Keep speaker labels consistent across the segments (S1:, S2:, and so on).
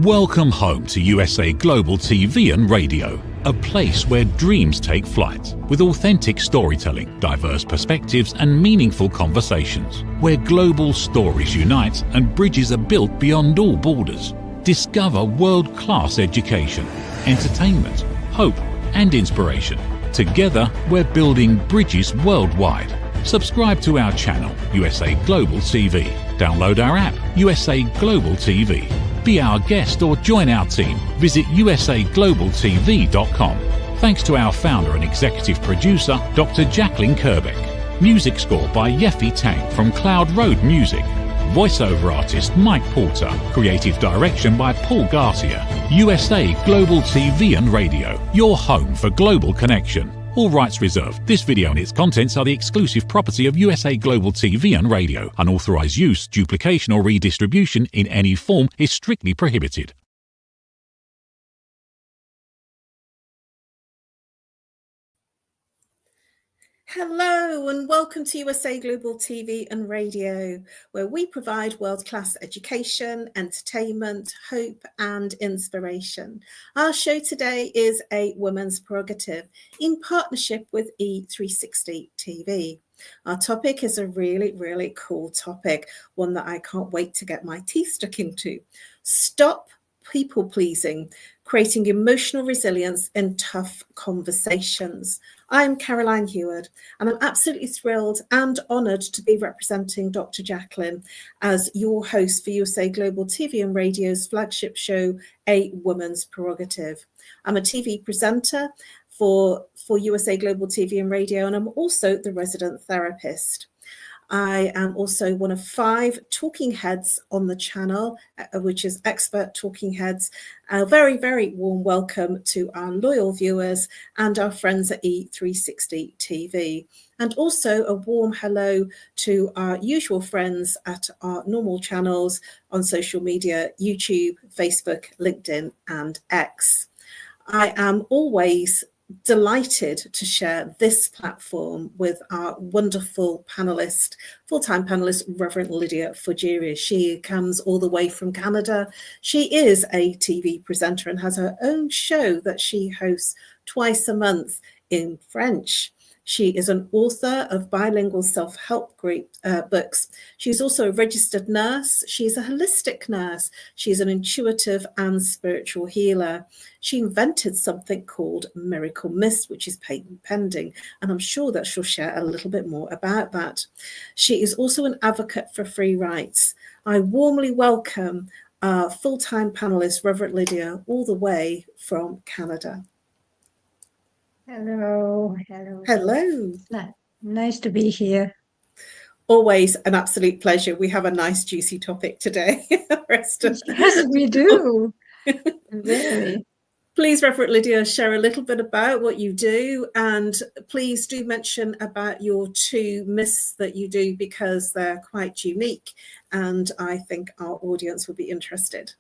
S1: Welcome home to USA Global TV and Radio, a place where dreams take flight, with authentic storytelling, diverse perspectives and meaningful conversations, where global stories unite and bridges are built beyond all borders. Discover world-class education, entertainment, hope and inspiration. Together, we're building bridges worldwide. Subscribe to our channel, USA Global TV. Download our app, USA Global TV. Be our guest or join our team. Visit usaglobaltv.com. Thanks to our founder and executive producer, Dr. Jacqueline Kerbeck. Music score by Yeffy Tang from Cloud Road Music. Voiceover artist Mike Porter. Creative direction by Paul Garcia. USA Global TV and Radio. Your home for global connection. All rights reserved. This video and its contents are the exclusive property of USA Global TV and Radio. Unauthorized use, duplication or redistribution in any form is strictly prohibited.
S2: Hello and welcome to USA Global TV and Radio, where we provide world-class education, entertainment, hope and inspiration. Our show today is a woman's prerogative in partnership with E360 TV. Our topic is a really cool topic, one that I can't wait to get my teeth stuck into. Stop people pleasing, creating emotional resilience in tough conversations. I'm Caroline Heward, and I'm absolutely thrilled and honoured to be representing Dr. Jacqueline as your host for USA Global TV and Radio's flagship show, A Woman's Prerogative. I'm a TV presenter for USA Global TV and Radio, and I'm also the resident therapist. I am also one of 5 talking heads on the channel, which is Expert Talking Heads. A very warm welcome to our loyal viewers and our friends at E360 TV. And also a warm hello to our usual friends at our normal channels on social media, YouTube, Facebook, LinkedIn, and X. I am always delighted to share this platform with our wonderful panelist, full-time panelist, Reverend Lydia Fougeres. She comes all the way from Canada. She is a TV presenter and has her own show that she hosts twice a month in French. She is an author of bilingual self-help books. She's also a registered nurse. She's a holistic nurse. She's an intuitive and spiritual healer. She invented something called Miracle Mist, which is patent pending, and I'm sure that she'll share a little bit more about that. She is also an advocate for free rights. I warmly welcome our full-time panelist, Reverend Lydia, all the way from Canada.
S3: Hello.
S2: Hello.
S3: Nice to be here.
S2: Always an absolute pleasure. We have a nice juicy topic today.
S3: Yes, we do. Very.
S2: Please, Reverend Lydia, share a little bit about what you do, and please do mention about your 2 myths that you do, because they're quite unique and I think our audience would be interested.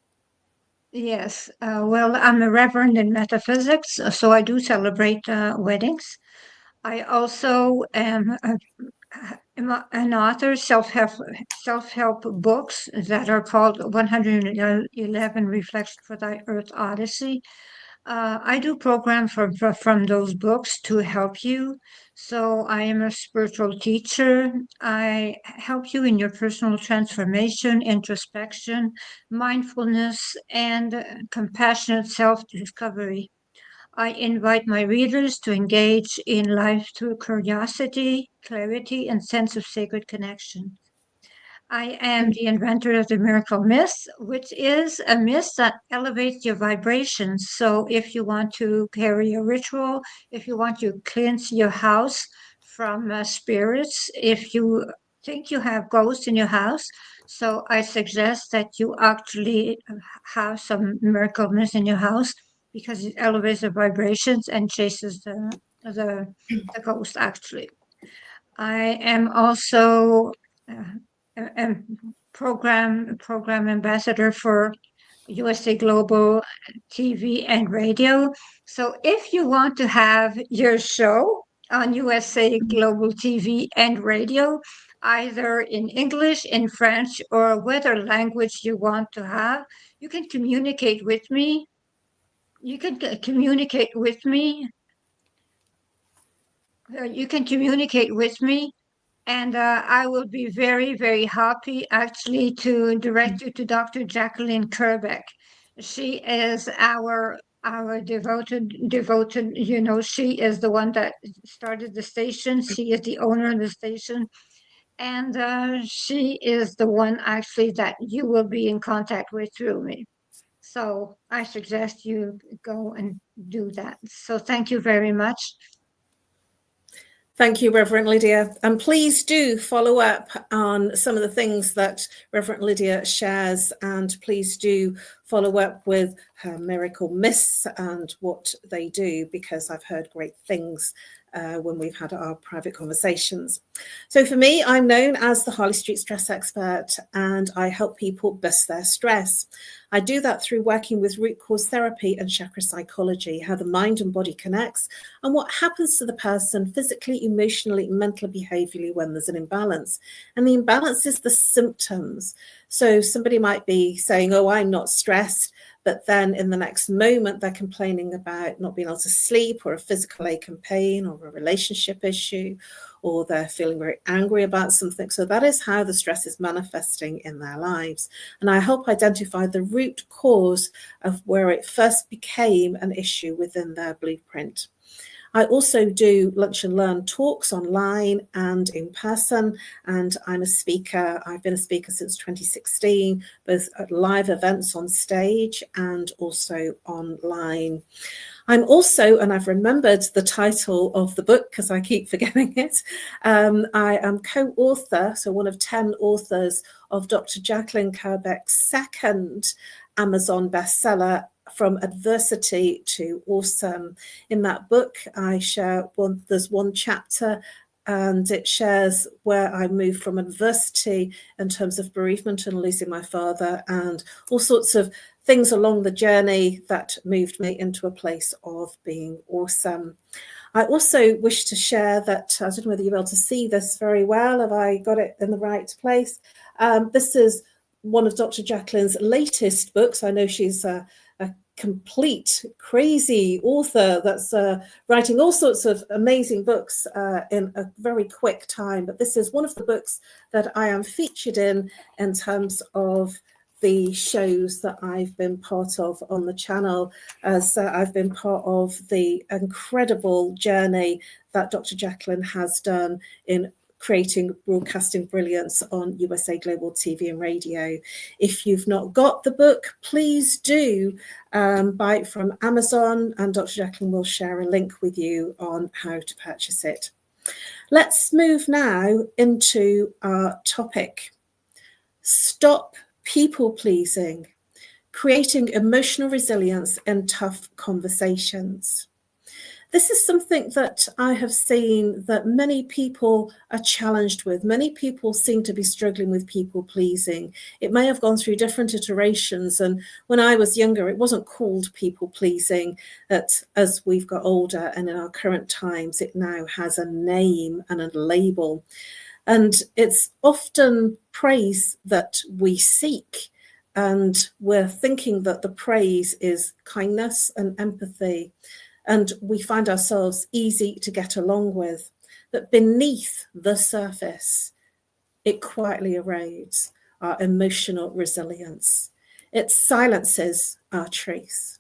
S3: Yes, well, I'm a reverend in metaphysics, so I do celebrate weddings. I also am an author, self-help books that are called 111 Reflections for Thy Earth Odyssey. I do programs from those books to help you. So I am a spiritual teacher. I help you in your personal transformation, introspection, mindfulness, and compassionate self-discovery. I invite my readers to engage in life through curiosity, clarity, and sense of sacred connection. I am the inventor of the Miracle Mist, which is a mist that elevates your vibrations. So if you want to carry a ritual, if you want to cleanse your house from spirits, if you think you have ghosts in your house, so I suggest that you actually have some Miracle Mist in your house, because it elevates the vibrations and chases the ghost, actually. I am also a program ambassador for USA Global TV and Radio. So if you want to have your show on USA Global TV and Radio, either in English, in French, or whatever language you want to have, you can communicate with me. You can communicate with me. You can communicate with me, and I will be very, very happy actually to direct you to Dr. Jacqueline Kerbeck. She is our devoted, you know, she is the one that started the station. She is the owner of the station. And she is the one actually that you will be in contact with through me. So I suggest you go and do that. So thank you very much.
S2: Thank you, Reverend Lydia. And please do follow up on some of the things that Reverend Lydia shares, and please do follow up with her miracle myths and what they do, because I've heard great things when we've had our private conversations. So for me, I'm known as the Harley Street stress expert, and I help people bust their stress. I do that through working with root cause therapy and chakra psychology, how the mind and body connects, and what happens to the person physically, emotionally, mentally, behaviorally when there's an imbalance. And the imbalance is the symptoms. So somebody might be saying, oh, I'm not stressed, but then in the next moment, they're complaining about not being able to sleep, or a physical ache and pain, or a relationship issue, or they're feeling very angry about something. So that is how the stress is manifesting in their lives. And I help identify the root cause of where it first became an issue within their blueprint. I also do lunch and learn talks online and in person, and I'm a speaker. I've been a speaker since 2016, both at live events on stage and also online. I'm also, and I've remembered the title of the book because I keep forgetting it, I am co-author, so one of 10 authors of Dr. Jacqueline Kerbeck's second Amazon bestseller, From Adversity to Awesome. In that book, I share there's one chapter, and it shares where I moved from adversity in terms of bereavement and losing my father, and all sorts of things along the journey that moved me into a place of being awesome. I also wish to share that, I don't know whether you'll be able to see this very well, have I got it in the right place? This is one of Dr. Jacqueline's latest books. I know she's a complete crazy author that's writing all sorts of amazing books in a very quick time. But this is one of the books that I am featured in terms of the shows that I've been part of on the channel, as I've been part of the incredible journey that Dr. Jacqueline has done in creating broadcasting brilliance on USA Global TV and radio. If you've not got the book, please do buy it from Amazon, and Dr. Jacqueline will share a link with you on how to purchase it. Let's move now into our topic. Stop people pleasing, creating emotional resilience in tough conversations. This is something that I have seen that many people are challenged with. Many people seem to be struggling with people pleasing. It may have gone through different iterations. And when I was younger, it wasn't called people pleasing. That as we've got older and in our current times, it now has a name and a label. And it's often praise that we seek. And we're thinking that the praise is kindness and empathy. And we find ourselves easy to get along with. But beneath the surface, it quietly erodes our emotional resilience. It silences our truth.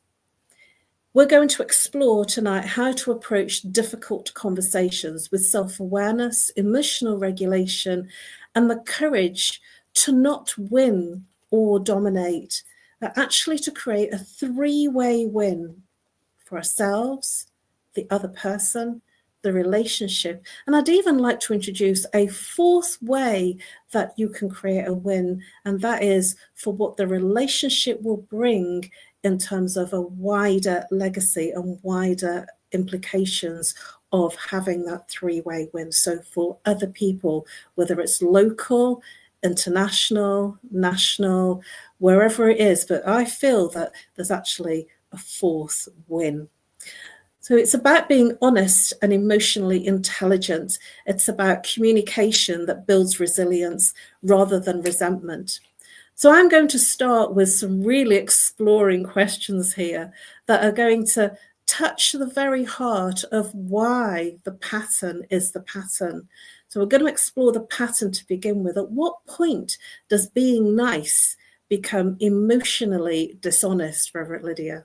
S2: We're going to explore tonight how to approach difficult conversations with self-awareness, emotional regulation, and the courage to not win or dominate, but actually to create a three-way win for ourselves, the other person, the relationship. And I'd even like to introduce a fourth way that you can create a win, and that is for what the relationship will bring in terms of a wider legacy and wider implications of having that three-way win. So for other people, whether it's local, international, national, wherever it is, but I feel that there's actually a fourth win. So it's about being honest and emotionally intelligent. It's about communication that builds resilience rather than resentment. So I'm going to start with some really exploring questions here that are going to touch the very heart of why the pattern is the pattern. So we're going to explore the pattern to begin with. At what point does being nice become emotionally dishonest, Reverend Lydia?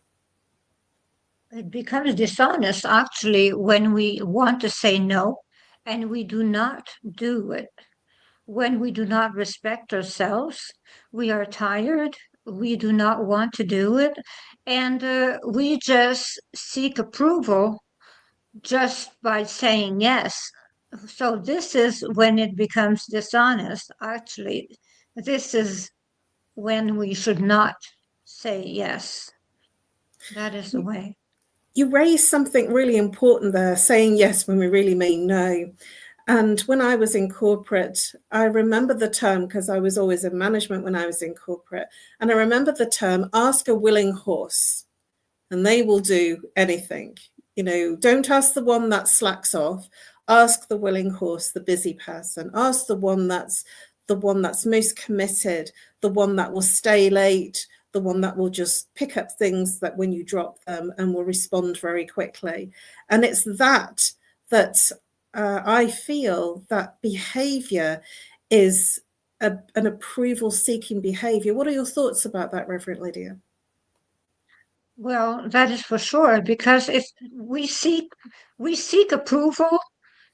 S3: It becomes dishonest actually when we want to say no and we do not do it. When we do not respect ourselves, we are tired, we do not want to do it, and we just seek approval just by saying yes. So, this is when it becomes dishonest. Actually, this is when we should not say yes. That is the way.
S2: You raised something really important there, saying yes when we really mean no. And when I was in corporate, I remember the term, because I was always in management when I was in corporate, and I remember the term, ask a willing horse, and they will do anything. Don't ask the one that slacks off, ask the willing horse, the busy person, ask the one that's most committed, the one that will stay late, the one that will just pick up things that when you drop them and will respond very quickly. And it's that I feel that behavior is an approval-seeking behavior. What are your thoughts about that, Reverend Lydia?
S3: Well, that is for sure, because if we seek approval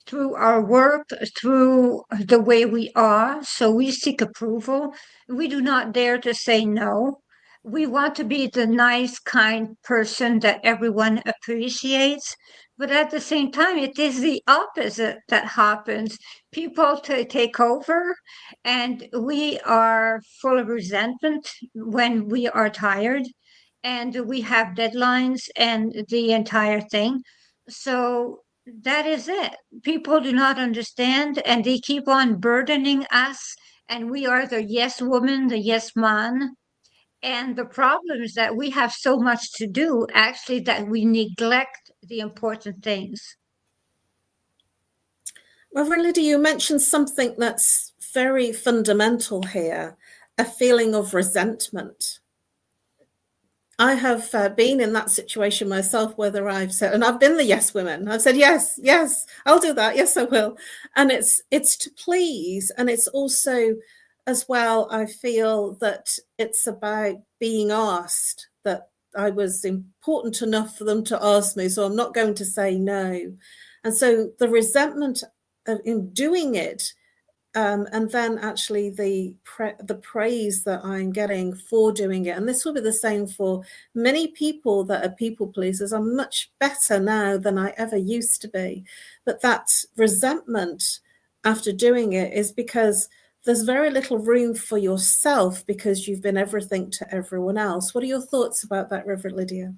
S3: through our work, through the way we are. So we seek approval. We do not dare to say no. We want to be the nice, kind person that everyone appreciates. But at the same time, it is the opposite that happens. People take over, and we are full of resentment when we are tired, and we have deadlines and the entire thing. So that is it. People do not understand, and they keep on burdening us, and we are the yes woman, the yes man. And the problem is that we have so much to do, actually, that we neglect the important things.
S2: Reverend Lydia, you mentioned something that's very fundamental here, a feeling of resentment. I have been in that situation myself, whether I've said, and I've been the yes woman. I've said, yes, I'll do that. Yes, I will. And it's to please. And it's also, as well, I feel that it's about being asked, that I was important enough for them to ask me, so I'm not going to say no. And so the resentment in doing it, and then actually the praise that I'm getting for doing it. And this will be the same for many people that are people pleasers. I'm much better now than I ever used to be. But that resentment after doing it is because there's very little room for yourself because you've been everything to everyone else. What are your thoughts about that, Reverend Lydia?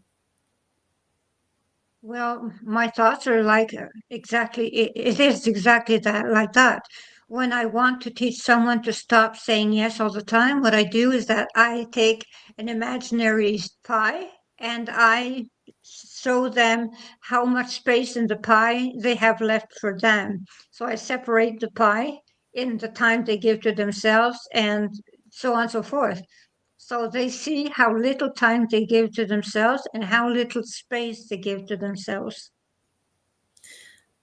S3: Well, my thoughts are like exactly, it is exactly that, like that. When I want to teach someone to stop saying yes all the time, what I do is that I take an imaginary pie and I show them how much space in the pie they have left for them. So I separate the pie in the time they give to themselves and so on and so forth. So they see how little time they give to themselves and how little space they give to themselves.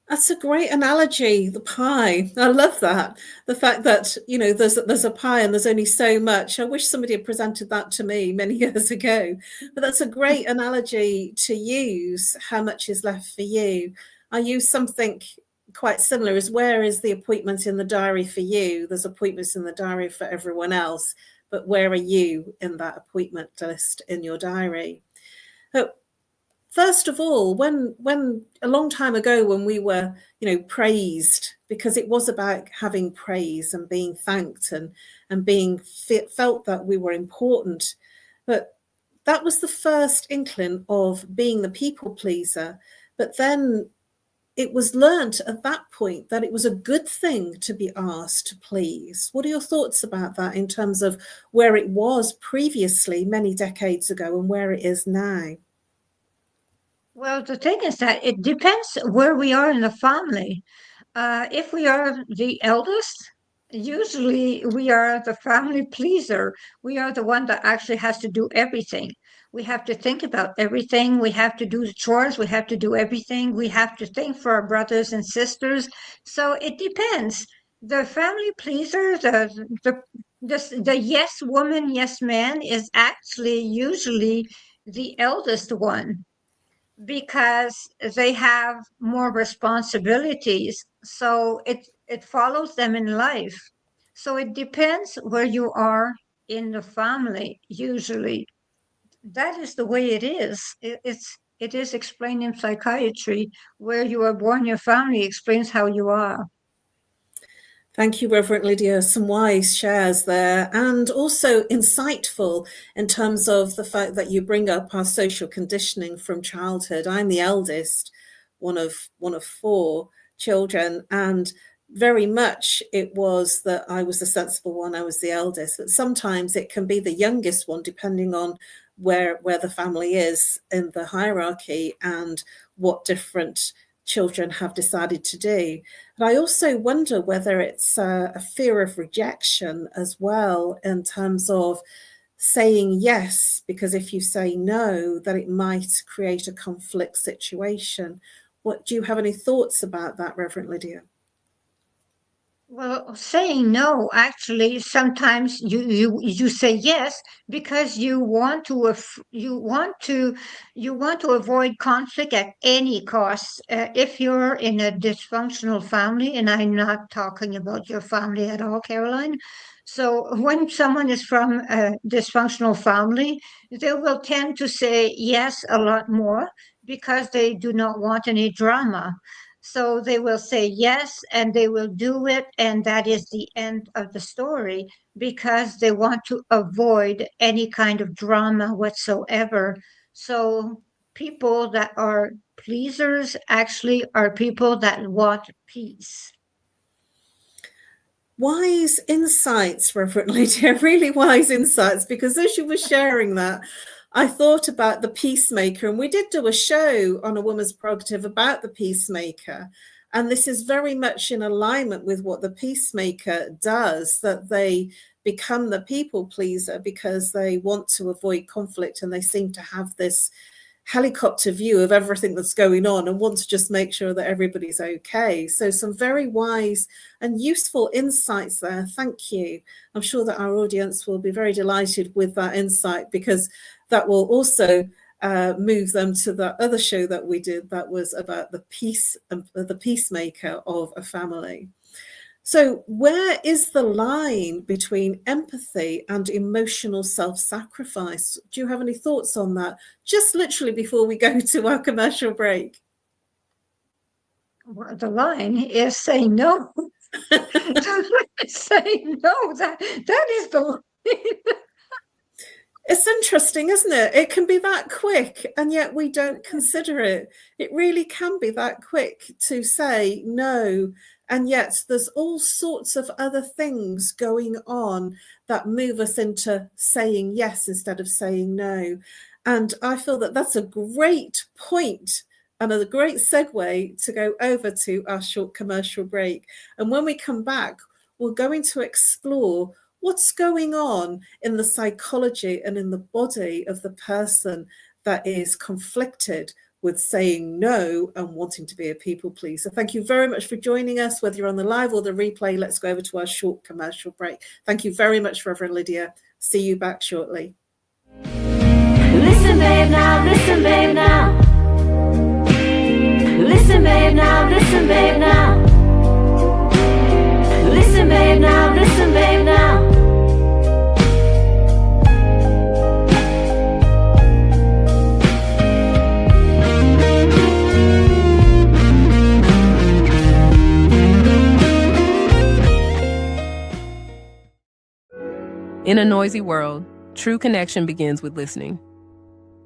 S2: That's a great analogy, the pie. I love that. The fact that, there's a pie and there's only so much. I wish somebody had presented that to me many years ago. But that's a great analogy to use, how much is left for you. I use something quite similar, is where is the appointment in the diary for you? There's appointments in the diary for everyone else, but where are you in that appointment list in your diary? So, first of all, when a long time ago, when we were, praised, because it was about having praise and being thanked and being felt that we were important. But that was the first inkling of being the people pleaser. But then it was learnt at that point that it was a good thing to be asked to please. What are your thoughts about that in terms of where it was previously, many decades ago, and where it is now?
S3: Well, the thing is that it depends where we are in the family. If we are the eldest, Usually we are the family pleaser. We are the one that actually has to do everything. We have to think about everything. We have to do the chores. We have to do everything. We have to think for our brothers and sisters. So it depends. The family pleaser, the yes woman, yes man is actually usually the eldest one because they have more responsibilities. So it follows them in life. So it depends where you are in the family, usually. That is the way it is. It is explained in psychiatry. Where you are born, your family explains how you are.
S2: Thank you, Reverend Lydia. Some wise shares there, and also insightful in terms of the fact that you bring up our social conditioning from childhood. I'm the eldest, one of four children, and very much it was that I was the sensible one, I was the eldest. But sometimes it can be the youngest one, depending on where the family is in the hierarchy and what different children have decided to do. And I also wonder whether it's a fear of rejection as well, in terms of saying yes, because if you say no, that it might create a conflict situation. Do you have any thoughts about that, Reverend Lydia?
S3: Well, saying no, actually, sometimes you say yes because you want to avoid conflict at any cost. If you're in a dysfunctional family, and I'm not talking about your family at all, Caroline. So when someone is from a dysfunctional family, they will tend to say yes a lot more because they do not want any drama. So they will say yes and they will do it, and that is the end of the story because they want to avoid any kind of drama whatsoever. So people that are pleasers actually are people that want peace.
S2: Wise insights, Reverend Lydia, really wise insights, because as you were sharing that, I thought about the peacemaker, and we did do a show on A Woman's Prerogative about the peacemaker. And this is very much in alignment with what the peacemaker does, that they become the people pleaser because they want to avoid conflict, and they seem to have this helicopter view of everything that's going on and want to just make sure that everybody's okay. So some very wise and useful insights there. Thank you. I'm sure that our audience will be very delighted with that insight, because that will also move them to the other show that we did that was about the peacemaker of a family. So where is the line between empathy and emotional self-sacrifice? Do you have any thoughts on that? Just literally before we go to our commercial break.
S3: Well, the line is say no. Say no. That is the line.
S2: It's interesting, isn't it? It can be that quick, and yet we don't consider it. It really can be that quick to say no, and yet there's all sorts of other things going on that move us into saying yes instead of saying no. And I feel that that's a great point and a great segue to go over to our short commercial break. And when we come back, we're going to explore what's going on in the psychology and in the body of the person that is conflicted with saying no and wanting to be a people pleaser. Thank you very much for joining us, whether you're on the live or the replay. Let's go over to our short commercial break. Thank you very much, Reverend Lydia. See you back shortly.
S4: Listen, babe, now. Listen, babe, now. Listen, babe, now. Listen, babe, now. Listen, babe, now. Listen, babe, now.
S5: In a noisy world, true connection begins with listening.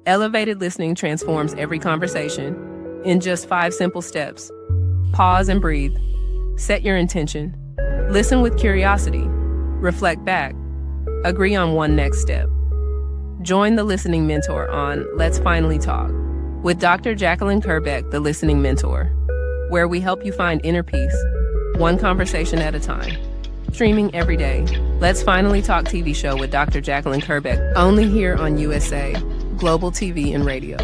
S5: Elevated listening transforms every conversation in just 5 simple steps. Pause and breathe. Set your intention. Listen with curiosity. Reflect back. Agree on one next step. Join the Listening Mentor on Let's Finally Talk with Dr. Jacqueline Kerbeck, the Listening Mentor, where we help you find inner peace, one conversation at a time. Streaming every day. Let's Finally Talk TV show with Dr. Jacqueline Kerbeck, only here on USA, Global TV and Radio.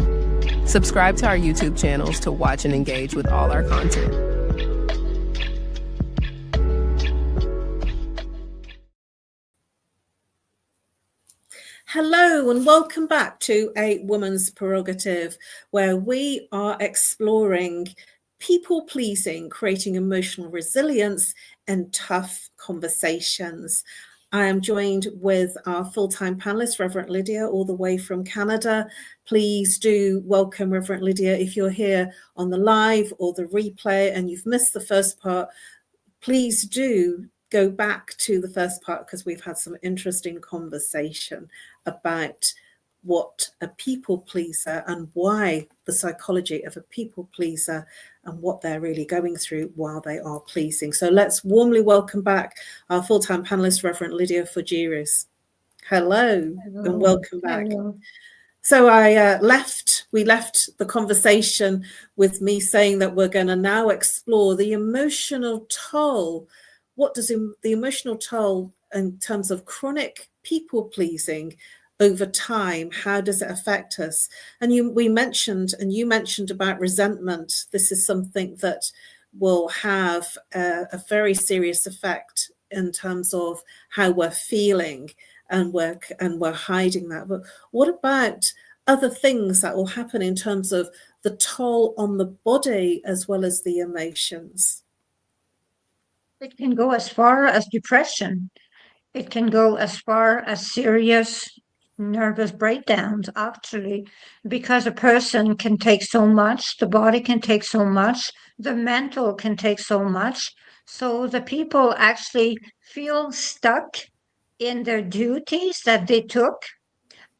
S5: Subscribe to our YouTube channels to watch and engage with all our content.
S2: Hello and welcome back to A Woman's Prerogative, where we are exploring people pleasing, creating emotional resilience and tough conversations. I am joined with our full-time panelist, Reverend Lydia, all the way from Canada. Please do welcome Reverend Lydia. If you're here on the live or the replay and you've missed the first part, please do go back to the first part, because we've had some interesting conversation about what a people pleaser and why the psychology of a people pleaser and what they're really going through while they are pleasing. So let's warmly welcome back our full-time panelist, Reverend Lydia Fougeres. Hello. And welcome back.
S3: Hello.
S2: So we left the conversation with me saying that we're going to now explore the emotional toll. What does the emotional toll in terms of chronic people pleasing over time, how does it affect us? And you mentioned about resentment. This is something that will have a very serious effect in terms of how we're feeling, and we're hiding that. But what about other things that will happen in terms of the toll on the body as well as the emotions?
S3: It can go as far as depression. It can go as far as serious nervous breakdowns, actually, because a person can take so much, the body can take so much, the mental can take so much. So the people actually feel stuck in their duties that they took,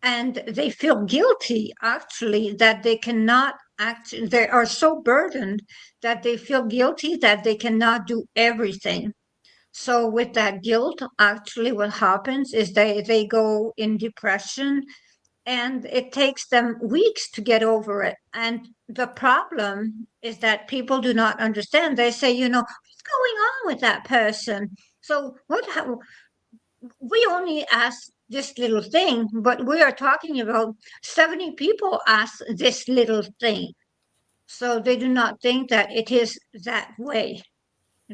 S3: and they feel guilty, actually, that they cannot act. They are so burdened that they feel guilty that they cannot do everything. So with that guilt, actually what happens is they go in depression, and it takes them weeks to get over it. And the problem is that people do not understand. They say, what's going on with that person? So we only ask this little thing, but we are talking about 70 people ask this little thing. So they do not think that it is that way.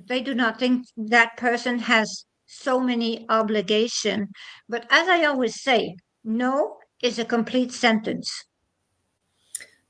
S3: They do not think that person has so many obligations. But as I always say, no is a complete sentence.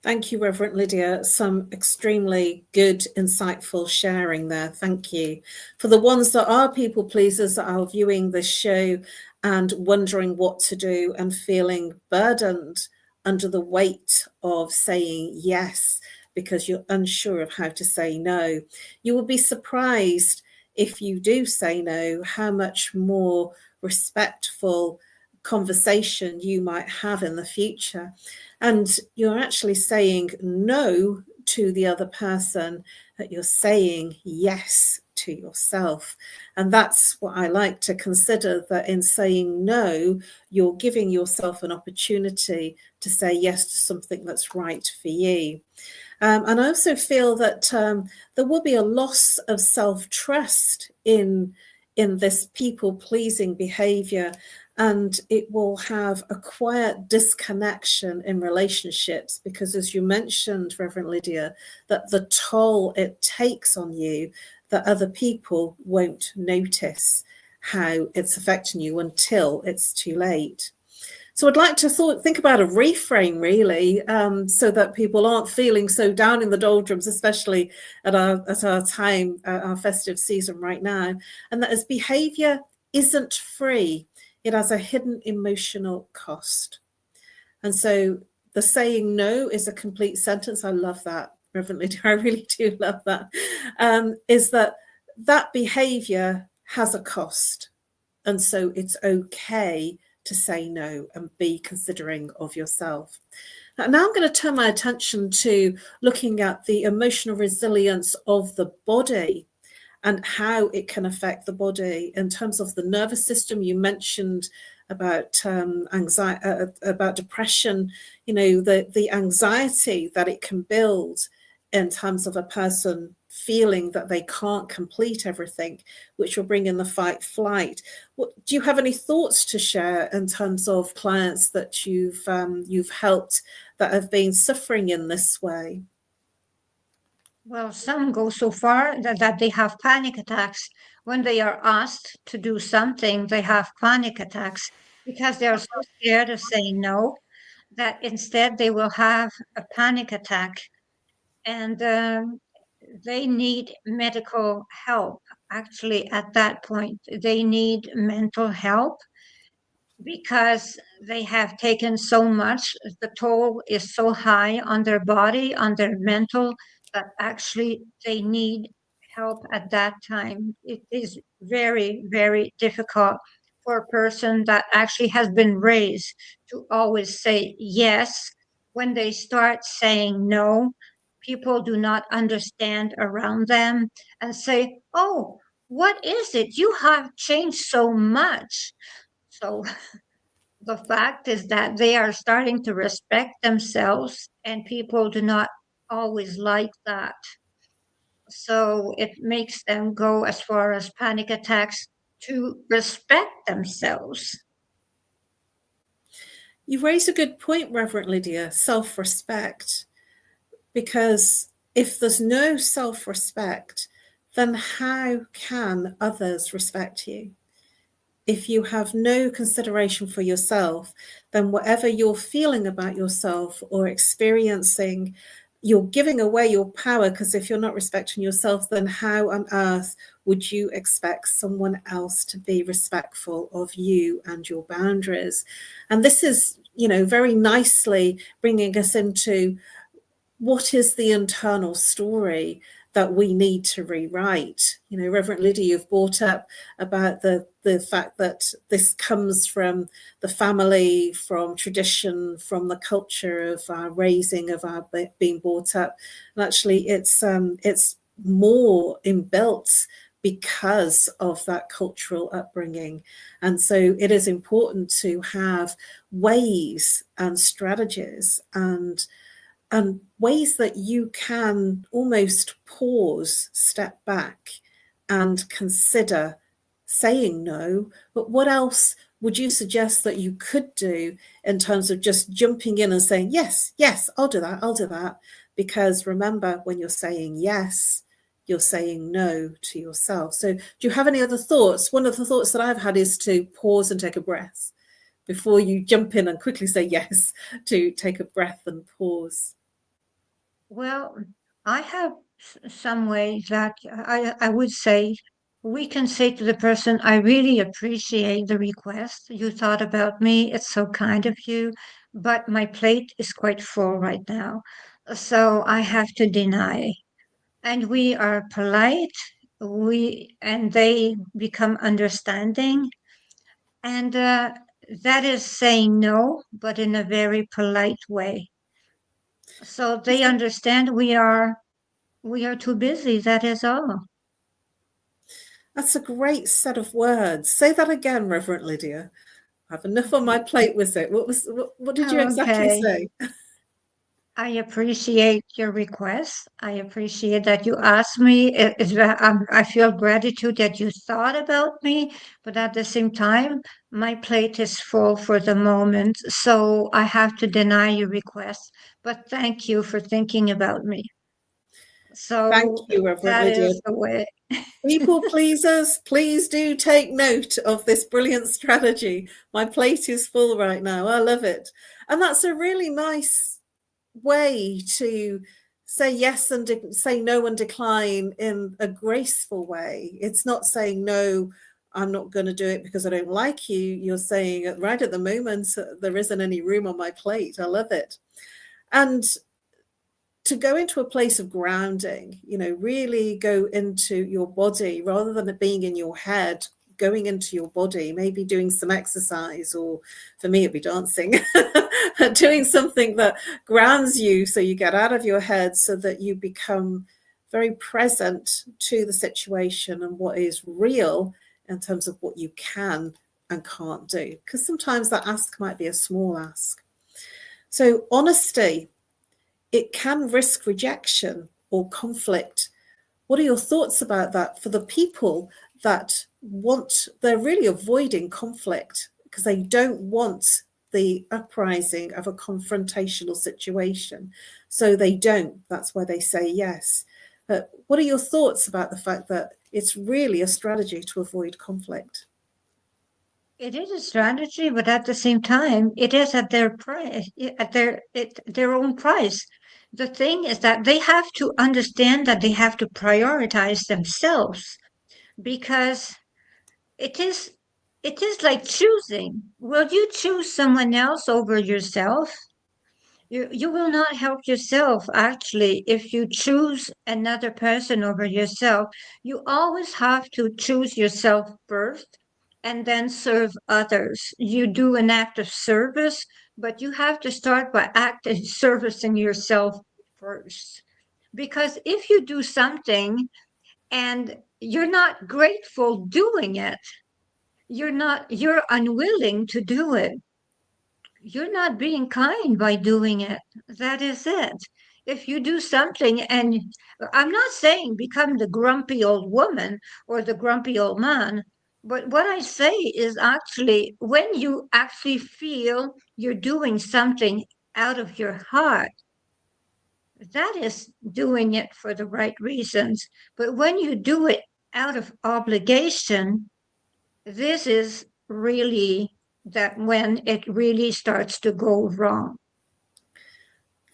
S2: Thank you, Reverend Lydia. Some extremely good, insightful sharing there. Thank you. For the ones that are people pleasers that are viewing this show and wondering what to do and feeling burdened under the weight of saying yes, because you're unsure of how to say no, you will be surprised if you do say no, how much more respectful conversation you might have in the future. And you're actually saying no to the other person, that you're saying yes to yourself. And that's what I like to consider, that in saying no, you're giving yourself an opportunity to say yes to something that's right for you. And I also feel that there will be a loss of self-trust in this people-pleasing behavior, and it will have a quiet disconnection in relationships, because as you mentioned, Reverend Lydia, that the toll it takes on you, that other people won't notice how it's affecting you until it's too late. So I'd like to think about a reframe, really, so that people aren't feeling so down in the doldrums, especially at our time, our festive season right now, and that as behavior isn't free, it has a hidden emotional cost. And so the saying no is a complete sentence. I love that, Reverend Lydia. I really do love that. Is that behavior has a cost, and so it's okay to say no and be considering of yourself. Now I'm going to turn my attention to looking at the emotional resilience of the body and how it can affect the body in terms of the nervous system. You mentioned about anxiety, about depression, the anxiety that it can build in terms of a person feeling that they can't complete everything, which will bring in the fight flight. Do you have any thoughts to share in terms of clients that you've helped that have been suffering in this way?
S3: Well, some go so far that they have panic attacks. When they are asked to do something, they have panic attacks because they are so scared of saying no that instead they will have a panic attack. And they need medical help. Actually, at that point, they need mental help because they have taken so much. The toll is so high on their body, on their mental, that actually they need help at that time. It is very, very difficult for a person that actually has been raised to always say yes. When they start saying no, people do not understand around them and say, "Oh, what is it? You have changed so much." So the fact is that they are starting to respect themselves, and people do not always like that. So it makes them go as far as panic attacks to respect themselves.
S2: You raise a good point, Reverend Lydia, self-respect. Because if there's no self-respect, then how can others respect you? If you have no consideration for yourself, then whatever you're feeling about yourself or experiencing, you're giving away your power, because if you're not respecting yourself, then how on earth would you expect someone else to be respectful of you and your boundaries? And this is, very nicely bringing us into what is the internal story that we need to rewrite. Reverend Lydia, you've brought up about the fact that this comes from the family, from tradition, from the culture of our raising, of our being brought up. And actually it's more inbuilt because of that cultural upbringing. And so it is important to have ways and strategies and ways that you can almost pause, step back and consider saying no. But what else would you suggest that you could do in terms of just jumping in and saying, yes, I'll do that. Because remember, when you're saying yes, you're saying no to yourself. So do you have any other thoughts? One of the thoughts that I've had is to pause and take a breath before you jump in and quickly say yes, to take a breath and pause.
S3: Well, I have some way that I would say we can say to the person, "I really appreciate the request. You thought about me. It's so kind of you, but my plate is quite full right now. So I have to deny." And we are polite, and they become understanding. And that is saying no, but in a very polite way. So they understand we are too busy. That is all.
S2: That's a great set of words. Say that again, Reverend Lydia. I have enough on my plate with it. What did you exactly say?
S3: I appreciate your request. I appreciate that you asked me. I feel gratitude that you thought about me, but at the same time, my plate is full for the moment, so I have to deny your request. But thank you for thinking about me. So
S2: thank you, Reverend
S3: that
S2: Lydia.
S3: is the way.
S2: People pleasers, please do take note of this brilliant strategy. My plate is full right now. I love it. And that's a really nice way to say yes and say no and decline in a graceful way. It's not saying no, I'm not going to do it because I don't like you. You're saying right at the moment, there isn't any room on my plate. I love it. And to go into a place of grounding, really go into your body rather than it being in your head, going into your body, maybe doing some exercise, or for me, it'd be dancing, doing something that grounds you so you get out of your head so that you become very present to the situation and what is real in terms of what you can and can't do. Because sometimes that ask might be a small ask. So honesty, it can risk rejection or conflict, What are your thoughts about that for the people that they're really avoiding conflict because they don't want the uprising of a confrontational situation. So they don't. That's why they say yes. But what are your thoughts about the fact that it's really a strategy to avoid conflict?
S3: It is a strategy, but at the same time, it is at their price, at their own price. The thing is that they have to understand that they have to prioritize themselves, because it is like choosing. Will you choose someone else over yourself? You will not help yourself, actually, if you choose another person over yourself. You always have to choose yourself first and then serve others. You do an act of service, but you have to start by acting servicing yourself first. Because if you do something and you're not grateful doing it, you're unwilling to do it, you're not being kind by doing it. That is it. If you do something, and I'm not saying become the grumpy old woman or the grumpy old man, but what I say is actually when you actually feel you're doing something out of your heart, that is doing it for the right reasons. But when you do it out of obligation, this is really that when it really starts to go wrong.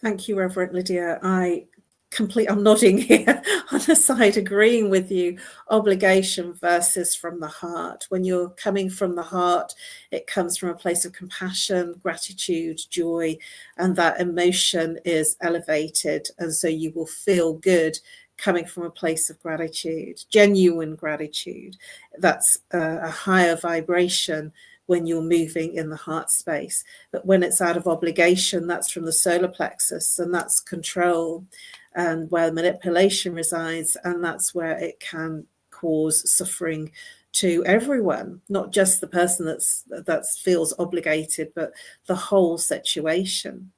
S2: Thank you, Reverend Lydia. I'm nodding here on the side, agreeing with you. Obligation versus from the heart. When you're coming from the heart, it comes from a place of compassion, gratitude, joy, and that emotion is elevated. And so you will feel good coming from a place of gratitude, genuine gratitude. That's a higher vibration when you're moving in the heart space. But when it's out of obligation, that's from the solar plexus, and that's control and where manipulation resides, and that's where it can cause suffering to everyone, not just the person that feels obligated, but the whole situation.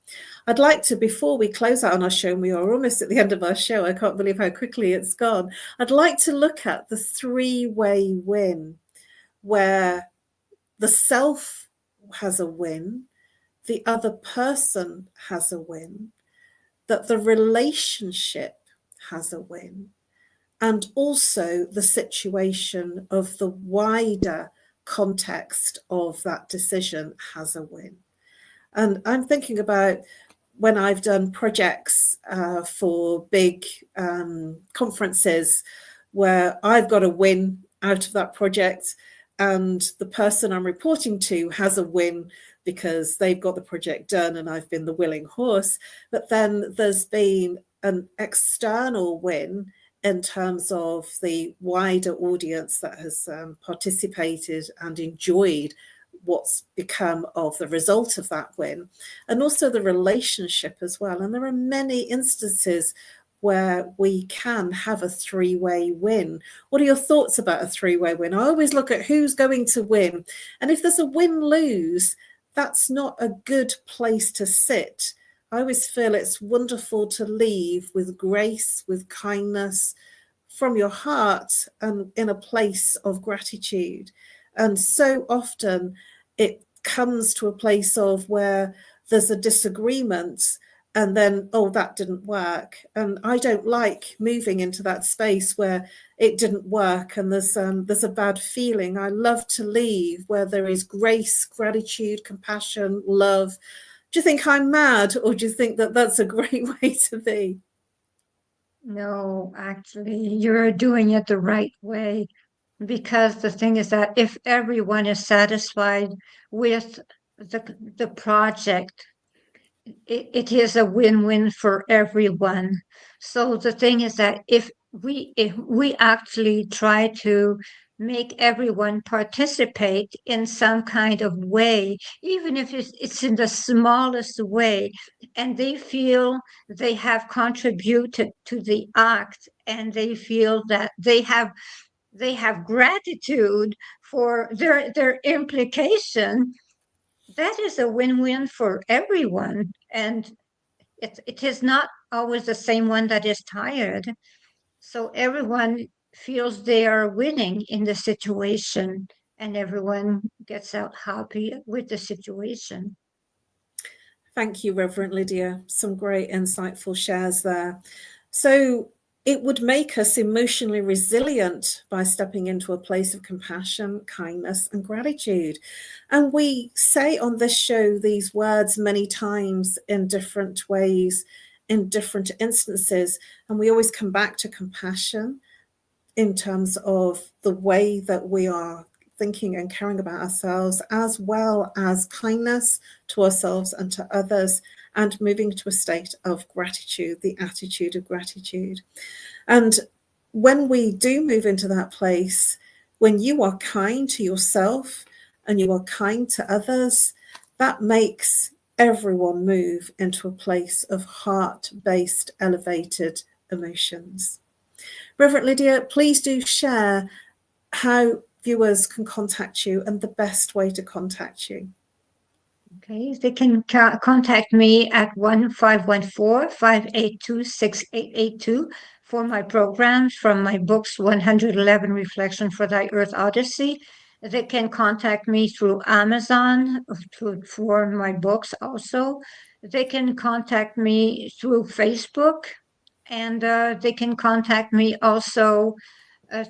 S2: I'd like to, before we close out on our show, and we are almost at the end of our show, I can't believe how quickly it's gone, I'd like to look at the three-way win, where the self has a win, the other person has a win, that the relationship has a win, and also the situation of the wider context of that decision has a win. And I'm thinking about when I've done projects for big conferences where I've got a win out of that project, and the person I'm reporting to has a win because they've got the project done and I've been the willing horse. But then there's been an external win in terms of the wider audience that has participated and enjoyed what's become of the result of that win, and also the relationship as well. And there are many instances where we can have a three-way win. What are your thoughts about a three-way win? I always look at who's going to win. And if there's a win-lose, that's not a good place to sit. I always feel it's wonderful to leave with grace, with kindness, from your heart, and in a place of gratitude. And so often it comes to a place of where there's a disagreement, and then, oh, that didn't work. And I don't like moving into that space where it didn't work and there's a bad feeling. I love to leave where there is grace, gratitude, compassion, love. Do you think I'm mad, or do you think that that's a great way to be?
S3: No, actually, you're doing it the right way, because the thing is that if everyone is satisfied with the project, it is a win-win for everyone. So the thing is that if we actually try to make everyone participate in some kind of way, even if it's in the smallest way, and they feel they have contributed to the act, and they feel that they have gratitude for their implication, that is a win-win for everyone. And it is not always the same one that is tired. So everyone feels they are winning in the situation, and everyone gets out happy with the situation.
S2: Thank you, Reverend Lydia. Some great insightful shares there. So it would make us emotionally resilient by stepping into a place of compassion, kindness, and gratitude. And we say on this show these words many times in different ways, in different instances, and we always come back to compassion in terms of the way that we are thinking and caring about ourselves, as well as kindness to ourselves and to others, and moving to a state of gratitude, the attitude of gratitude. And when we do move into that place, when you are kind to yourself and you are kind to others, that makes everyone move into a place of heart-based, elevated emotions. Reverend Lydia, please do share how viewers can contact you and the best way to contact you.
S3: Okay, they can contact me at 1-514-582-6882 for my programs from my books, 111 Reflection for Thy Earth Odyssey. They can contact me through Amazon for my books also. They can contact me through Facebook, and they can contact me also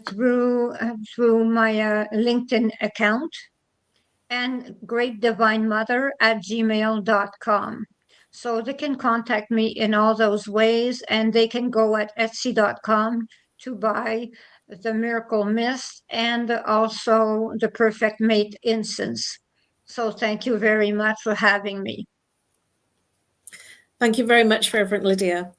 S3: through my LinkedIn account, and greatdivinemother@gmail.com. So they can contact me in all those ways, and they can go at etsy.com to buy the Miracle Mist and also the Perfect Mate Incense. So thank you very much for having me.
S2: Thank you very much, Reverend Lydia.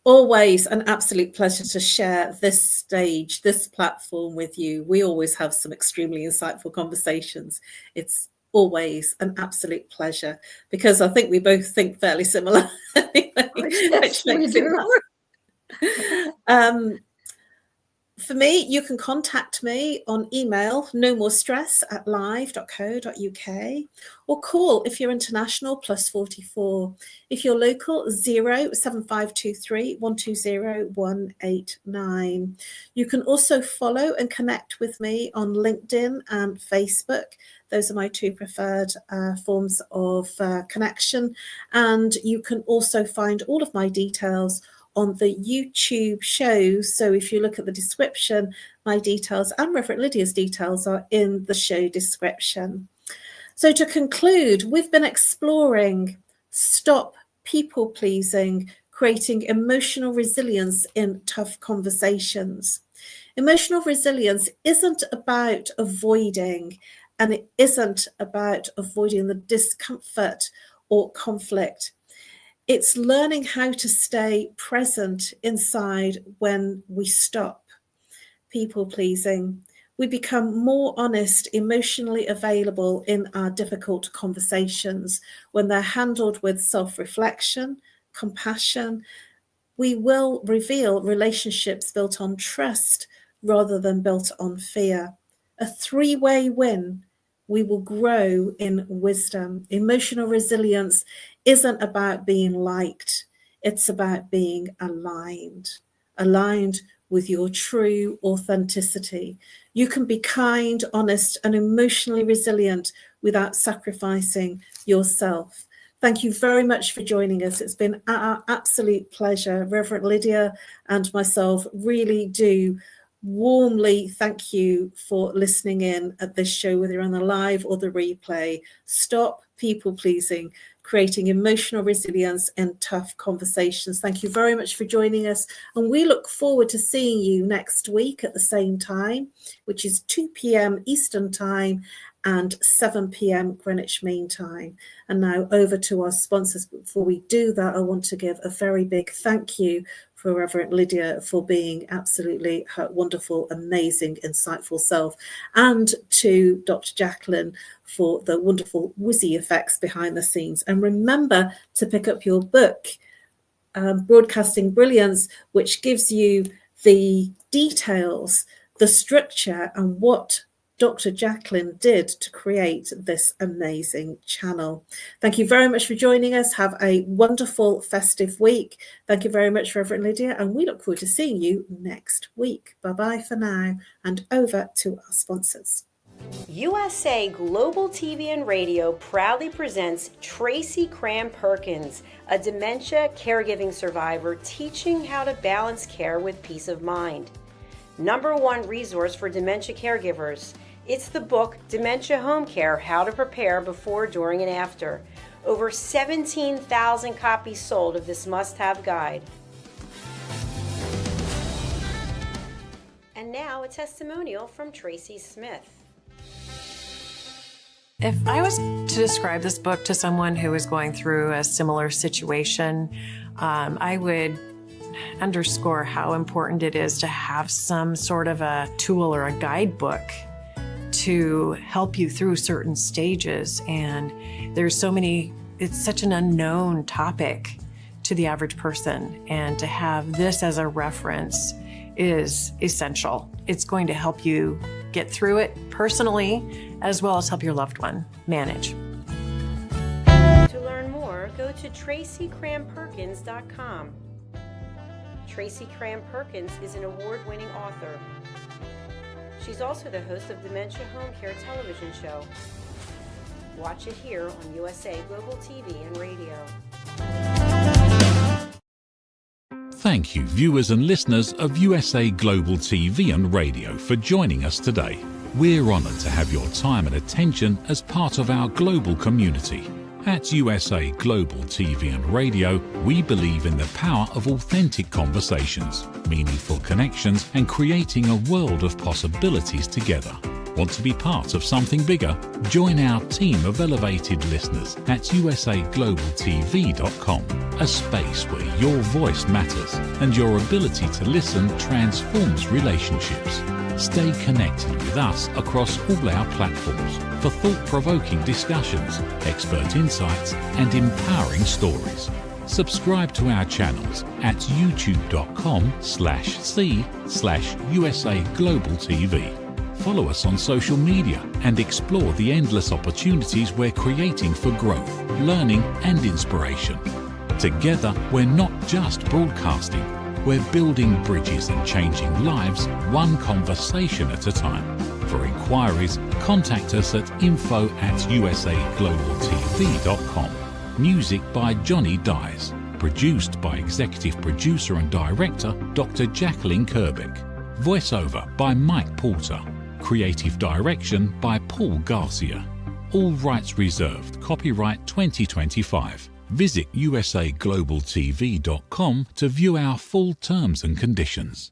S2: Always an absolute pleasure to share this stage, this platform with you. We always have some extremely insightful conversations. It's always an absolute pleasure because I think we both think fairly similar. Anyway,
S3: Yes, we do.
S2: For me, you can contact me on email, nomorestress@live.co.uk, or call if you're international, +44. If you're local, 07523 120 189. You can also follow and connect with me on LinkedIn and Facebook. Those are my two preferred forms of connection. And you can also find all of my details on the YouTube shows. So if you look at the description, my details and Reverend Lydia's details are in the show description. So to conclude, we've been exploring stop people pleasing, creating emotional resilience in tough conversations. Emotional resilience isn't about avoiding, and it isn't about avoiding the discomfort or conflict. It's learning how to stay present inside when we stop people pleasing. We become more honest, emotionally available in our difficult conversations. When they're handled with self-reflection, compassion, we will reveal relationships built on trust rather than built on fear. A three-way win. We will grow in wisdom. Emotional resilience isn't about being liked. It's about being aligned with your true authenticity. You can be kind, honest, and emotionally resilient without sacrificing yourself. Thank you very much for joining us. It's been our absolute pleasure. Reverend Lydia and myself really do warmly thank you for listening in at this show, whether you're on the live or the replay. Stop people pleasing, creating emotional resilience in tough conversations. Thank you very much for joining us. And we look forward to seeing you next week at the same time, which is 2 p.m. Eastern Time and 7 p.m. Greenwich Mean Time. And now over to our sponsors. Before we do that, I want to give a very big thank you for Reverend Lydia for being absolutely her wonderful, amazing, insightful self, and to Dr. Jacqueline for the wonderful whizzy effects behind the scenes. And remember to pick up your book, Broadcasting Brilliance, which gives you the details, the structure, and what Dr. Jacqueline did to create this amazing channel. Thank you very much for joining us. Have a wonderful festive week. Thank you very much, Reverend Lydia, and we look forward to seeing you next week. Bye-bye for now, and over to our sponsors.
S6: USA Global TV and Radio proudly presents Tracy Cram-Perkins, a dementia caregiving survivor teaching how to balance care with peace of mind. #1 resource for dementia caregivers. It's the book Dementia Home Care: How to Prepare Before, During, and After. Over 17,000 copies sold of this must-have guide. And now a testimonial from Tracy Smith.
S7: If I was to describe this book to someone who is going through a similar situation, I would underscore how important it is to have some sort of a tool or a guidebook to help you through certain stages. And there's so many, it's such an unknown topic to the average person. And to have this as a reference is essential. It's going to help you get through it personally, as well as help your loved one manage.
S6: To learn more, go to tracycramperkins.com. Tracy Cram-Perkins is an award-winning author. She's also the host of Dementia Home Care television show. Watch it here on USA Global TV and Radio.
S1: Thank you, viewers and listeners of USA Global TV and Radio, for joining us today. We're honoured to have your time and attention as part of our global community. At USA Global TV and Radio, we believe in the power of authentic conversations, meaningful connections, and creating a world of possibilities together. Want to be part of something bigger? Join our team of elevated listeners at usaglobaltv.com, a space where your voice matters and your ability to listen transforms relationships. Stay connected with us across all our platforms for thought-provoking discussions, expert insights, and empowering stories. Subscribe to our channels at youtube.com/c/USA Global TV. Follow us on social media and explore the endless opportunities we're creating for growth, learning, and inspiration. Together, we're not just broadcasting. We're building bridges and changing lives, one conversation at a time. For inquiries, contact us at info@usaglobaltv.com. Music by Johnny Dyes. Produced by Executive Producer and Director Dr. Jacqueline Kerbeck. Voiceover by Mike Porter. Creative Direction by Paul Garcia. All rights reserved. Copyright 2025. Visit usaglobaltv.com to view our full terms and conditions.